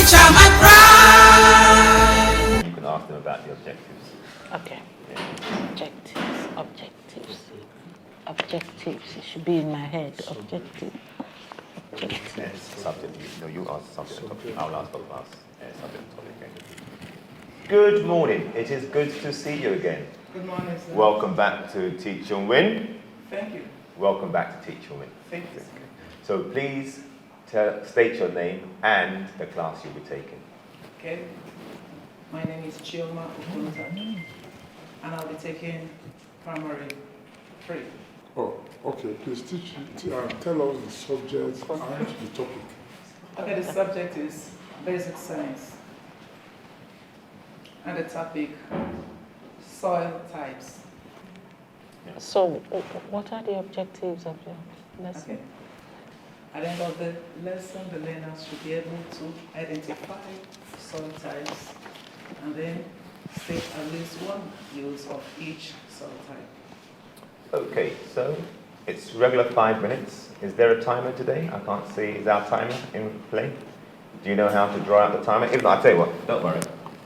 teacher, my pride. You can ask them about the objectives. Okay. Objectives. It should be in my head. Objectives. Yes, subject. You ask subject. I'll ask the class. Subject. Okay. Good morning. It is good to see you again. Good morning, sir. Welcome back to Teach and Win. Thank you. Welcome back to Teach and Win. Thank you. So please state your name and the class you'll be taking. Okay. My name is Chioma, and I'll be taking primary 3. Oh, okay. Please tell us the subject and the topic. Okay, the subject is basic science. And the topic, soil types. So, what are the objectives of your lesson? Okay. At the end of the lesson, the learners should be able to identify soil types and then state at least one use of each soil type. Okay, so it's regular 5 minutes. Is there a timer today? I can't see. Is our timer in play? Do you know how to draw out the timer? If not, I'll tell you what, don't worry.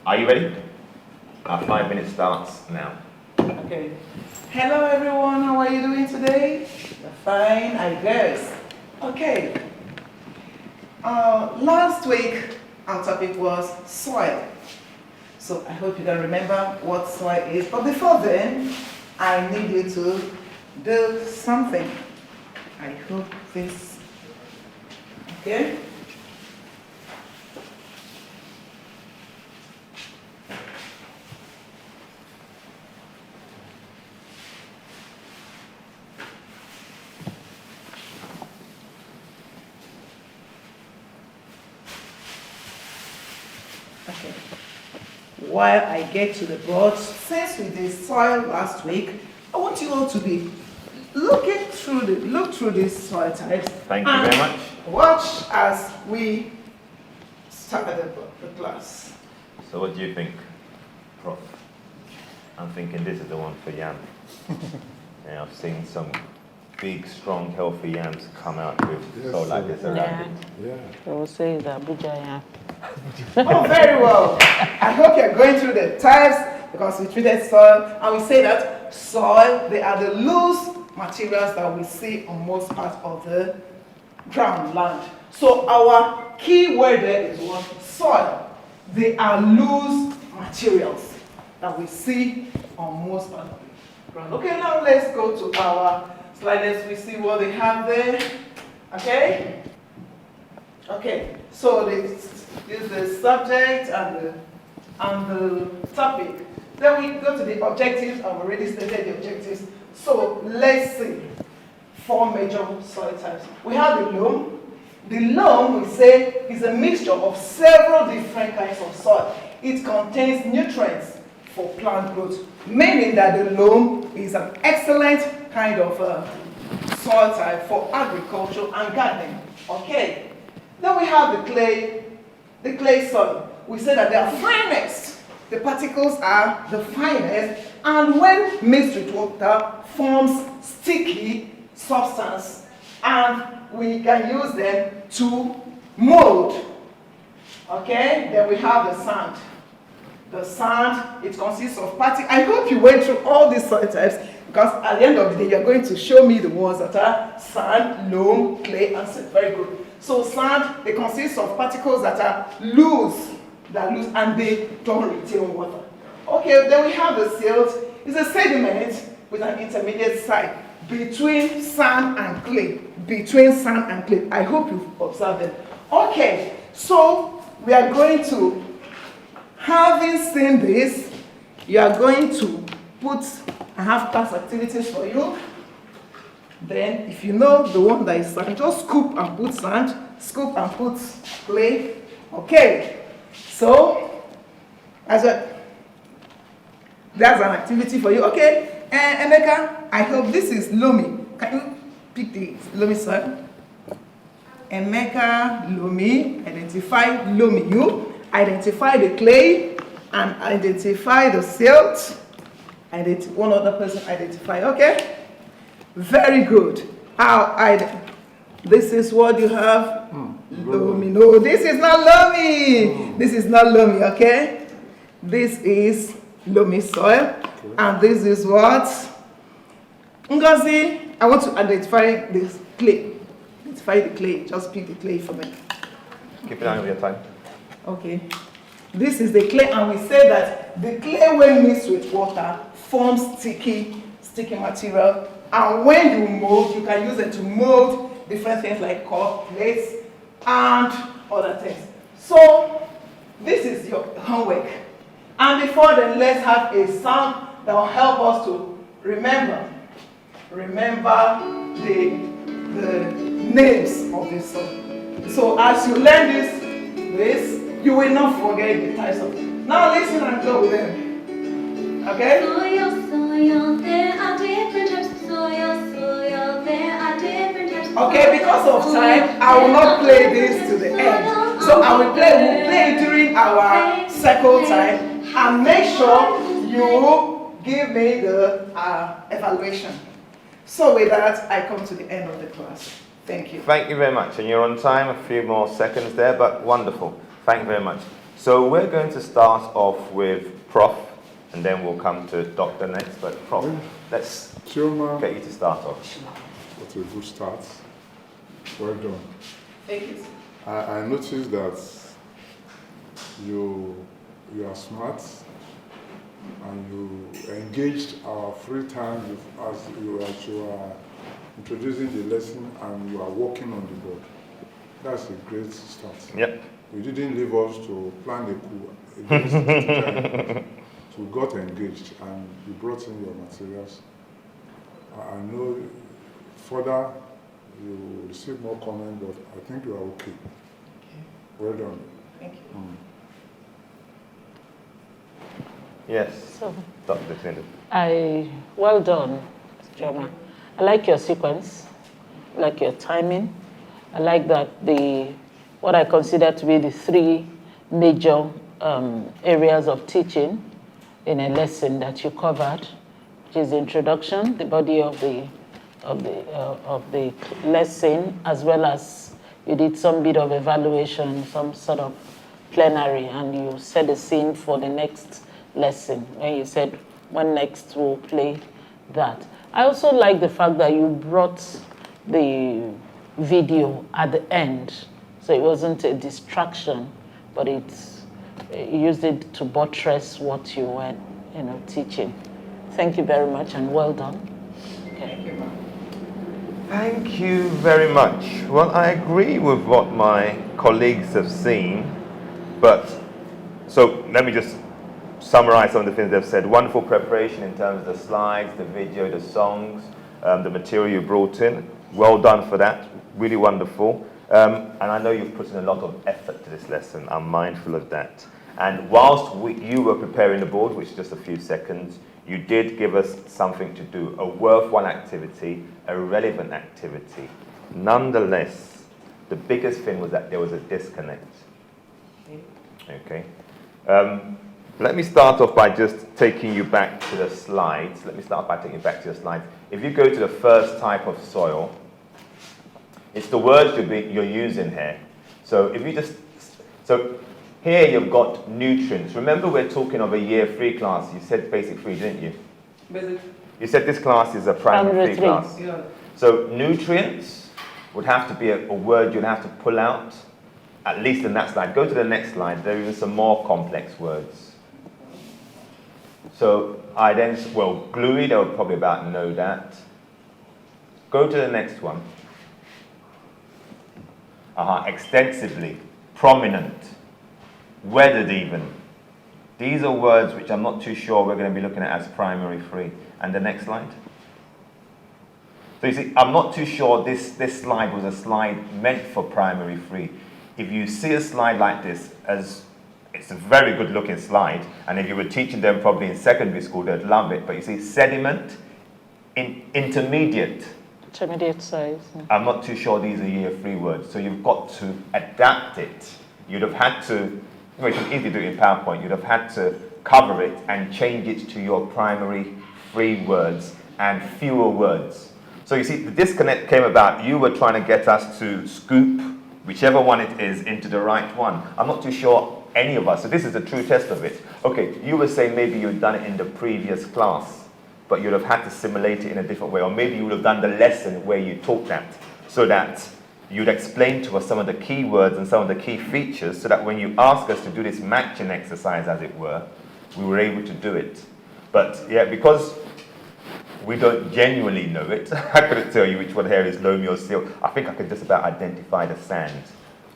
Are you ready? Our 5 minutes starts now. Okay. Hello everyone, how are you doing today? Fine, I guess. Okay. Last week, our topic was soil. So I hope you can remember what soil is. But before then, I need you to do something. I hope this, okay? Okay. While I get to the board, since we did soil last week, I want you all to be look through these soil types. Thank you very much. Watch as we start the class. So what do you think, Prof? I'm thinking this is the one for yam. Yeah, I've seen some big, strong, healthy yams come out with soil like this around it. Yeah. I will say the Abuja yam. Oh, very well. I hope you're going through the types because we treated soil and we say that soil, they are the loose materials that we see on most parts of the ground land. So our key word there is what? Soil. They are loose materials that we see on most parts of the ground. Okay, now let's go to our slide. Let's see what they have there. Okay? Okay, so this is the subject and the topic. Then we go to the objectives. I've already stated the objectives. So let's see. 4 major soil types. We have the loam. The loam, we say, is a mixture of several different kinds of soil. It contains nutrients for plant growth, meaning that the loam is an excellent kind of soil type for agriculture and gardening. Okay. Then we have the clay soil. We say that they are finest. The particles are the finest, and when mixed with water, forms sticky substance, and we can use them to mold. Okay? Then we have the sand. The sand, it consists of particles. I hope you went through all these soil types, because at the end of the day, you're going to show me the ones that are sand, loam, clay, and sand. Very good. So sand, it consists of particles that are loose, and they don't retain water. Okay, then we have the silt. It's a sediment with an intermediate side between sand and clay. Between sand and clay. I hope you've observed it. Okay, so we are going to, having seen this, you are going to I have class activities for you. Then, if you know the one that is sand, just scoop and put sand, scoop and put clay. Okay, so that's an activity for you. Okay, and Emeka, I hope this is loamy. Can you pick the loamy soil? Emeka, loamy, identify loamy. You identify the clay and identify the silt. One other person identify. Okay. Very good. This is what you have. Lomi. No, this is not lomi. This is not lomi, okay? This is lomi soil. And this is what? Ngozi, I want to identify this clay. Identify the clay. Just pick the clay for me. Keep it on your time. Okay. This is the clay, and we say that the clay, when mixed with water, forms sticky material. And when you mold, you can use it to mold different things like cup, plates, and other things. So, this is your homework. And before then, let's have a sound that will help us to remember the names of this song. So, as you learn this, you will not forget the types of. Now, listen and go with them. Okay? Soil, there are different types of soil, there are different types of Okay, because of time, I will not play this to the end. So we'll play it during our circle time, and make sure you give me the evaluation. So with that, I come to the end of the class. Thank you. Thank you very much. And you're on time, a few more seconds there, but wonderful. Thank you very much. So we're going to start off with Prof, and then we'll come to Doctor next. But Prof, let's Chioma, get you to start off. that's a good start. Well done. Thank you. I noticed that you are smart and you engaged our free time as you are introducing the lesson and you are working on the board. That's a great start. Yep. You didn't leave us to plan a coup against the teacher. So we got engaged and you brought in your materials. I know further you will receive more comment, but I think you are okay. Well done. Thank you. Yes, So, Dr. Tindu. well done, Chioma. I like your sequence, I like your timing. I like that what I consider to be the three major areas of teaching in a lesson that you covered, which is the introduction, the body of the lesson, as well as you did some bit of evaluation, some sort of plenary, and you set the scene for the next lesson when you said when next we'll play that. I also like the fact that you brought the video at the end, so it wasn't a distraction, but you used it to buttress what you were teaching. Thank you very much and well done. Thank you, ma'am. Thank you very much. Well, I agree with what my colleagues have seen, but so let me just summarize some of the things they've said. Wonderful preparation in terms of the slides, the video, the songs, the material you brought in. Well done for that. Really wonderful. And I know you've put in a lot of effort to this lesson. I'm mindful of that. And whilst you were preparing the board, which is just a few seconds, you did give us something to do, a worthwhile activity, a relevant activity. Nonetheless, the biggest thing was that there was a disconnect. Okay. Let me start off by just taking you back to the slides. If you go to the first type of soil, it's the words you're using here. So here you've got nutrients. Remember we're talking of a year 3 class. You said basic 3, didn't you? Basic. You said this class is a primary 3 class. Yeah. So nutrients would have to be a word you'd have to pull out, at least in that slide. Go to the next slide. There are even some more complex words. So gluey, they would probably about know that. Go to the next one. Extensively, prominent, weathered even. These are words which I'm not too sure we're going to be looking at as primary 3. And the next slide. So you see, I'm not too sure this slide was a slide meant for primary 3. If you see a slide like this, it's a very good looking slide, and if you were teaching them probably in secondary school, they'd love it. But you see, sediment, intermediate size. I'm not too sure these are year 3 words, so you've got to adapt it. You'd have had to, you can easily do it in PowerPoint, you'd have had to cover it and change it to your primary 3 words and fewer words. So you see, the disconnect came about. You were trying to get us to scoop whichever one it is into the right one. I'm not too sure any of us. So this is a true test of it. Okay, you were saying maybe you'd done it in the previous class, but you'd have had to simulate it in a different way. Or maybe you would have done the lesson where you taught that, so that you'd explain to us some of the key words and some of the key features, so that when you ask us to do this matching exercise, as it were, we were able to do it. But yeah, because we don't genuinely know it, I couldn't tell you which one here is loamy or silt. I think I can just about identify the sand.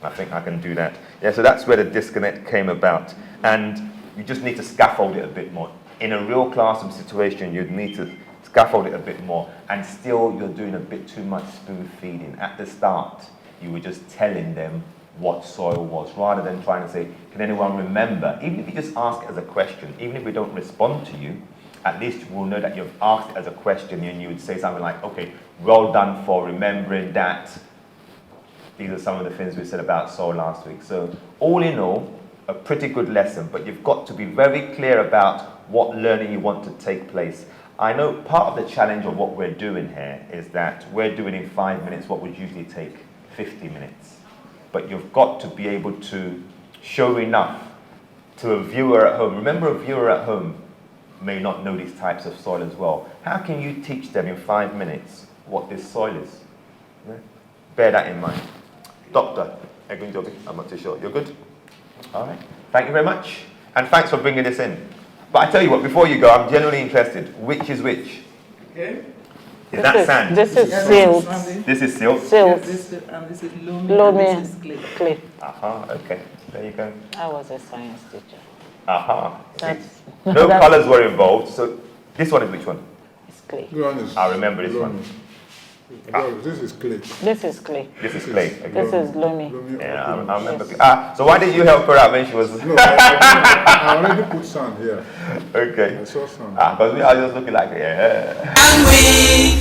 I think I can do that. Yeah, so that's where the disconnect came about. And you just need to scaffold it a bit more. In a real classroom situation, you'd need to scaffold it a bit more, and still you're doing a bit too much spoon feeding. At the start, you were just telling them what soil was, rather than trying to say, can anyone remember? Even if you just ask it as a question, even if we don't respond to you, at least we'll know that you've asked it as a question, and you would say something like, okay, well done for remembering that. These are some of the things we said about soil last week. So all in all, a pretty good lesson, but you've got to be very clear about what learning you want to take place. I know part of the challenge of what we're doing here is that we're doing in 5 minutes what would usually take 50 minutes. But you've got to be able to show enough to a viewer at home. Remember, a viewer at home may not know these types of soil as well. How can you teach them in 5 minutes what this soil is? Yeah? Bear that in mind. Doctor, I'm not too sure. You're good? All right. Thank you very much. And thanks for bringing this in. But I tell you what, before you go, I'm genuinely interested. Which is which? Okay. Is that sand? This is Yes, silt. Sandy. This is silt? Silt. This is loamy. Loamy. And this is clay. Clay. Aha, okay. There you go. I was a science teacher. Aha. That's, No colors were involved. So this one is which one? It's clay. This one is I remember this loamy. one. This is clay. This is clay. This is clay. Okay. This is loamy. Yeah, I remember. So why did you help her out when she was... No, I already put sand here. Okay. I saw sand. Because we are just looking like, yeah. And we